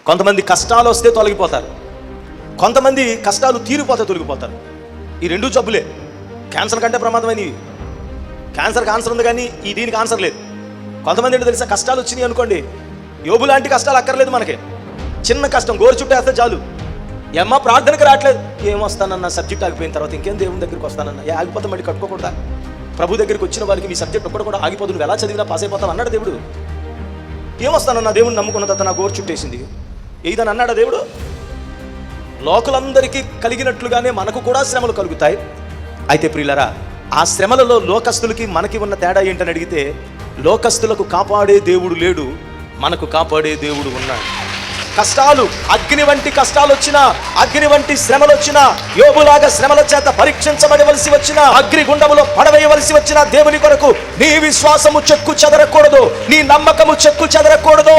కొంతమంది కష్టాలు వస్తే తొలగిపోతారు, కొంతమంది కష్టాలు తీరిపోతే తొలగిపోతారు. ఈ రెండు జబ్బులే క్యాన్సర్ కంటే ప్రమాదమైనవి. క్యాన్సర్కి ఆన్సర్ ఉంది కానీ ఈ దీనికి ఆన్సర్ లేదు. కొంతమంది ఏంటో తెలుసా, కష్టాలు వచ్చినాయి అనుకోండి, యోబు లాంటి కష్టాలు అక్కర్లేదు మనకి. చిన్న కష్టం గోరు చుట్టూ వేస్తే చాలు, ఏమ్మా ప్రార్థనకు రావట్లేదు, ఏమొస్తానన్న సబ్జెక్ట్ ఆగిపోయిన తర్వాత ఇంకేం దేవుని దగ్గరికి వస్తానన్న, ఆగిపోతాం మళ్ళీ కట్టుకోకూడదా? ప్రభు దగ్గరికి వచ్చిన వారికి మీ సబ్జెక్ట్ ఒక్కడు కూడా ఆగిపోదు, నువ్వు ఎలా చదివినా పాస్ అయిపోతావు అన్నాడు దేవుడు. ఏమొస్తానన్న దేవుడిని నమ్ముకున్న తర్వాత నా గోరు చుట్టేసింది ఏదని అన్నాడా దేవుడు? లోకులందరికీ కలిగినట్లుగానే మనకు కూడా శ్రమలు కలుగుతాయి. అయితే ప్రియులరా, ఆ శ్రమలలో లోకస్తులకి మనకి ఉన్న తేడా ఏంటని అడిగితే, లోకస్తులకు కాపాడే దేవుడు లేడు, మనకు కాపాడే దేవుడు ఉన్నాడు. కష్టాలు, అగ్ని వంటి కష్టాలు వచ్చినా, అగ్ని వంటి శ్రమలు వచ్చినా, యోబులాగా శ్రమల చేత పరీక్షించబడవలసి వచ్చినా, అగ్నిగుండములో పడవేయవలసి వచ్చిన దేవుని కొరకు నీ విశ్వాసము చెక్కు చెదరకూడదు, నీ నమ్మకము చెక్కు చెదరకూడదు.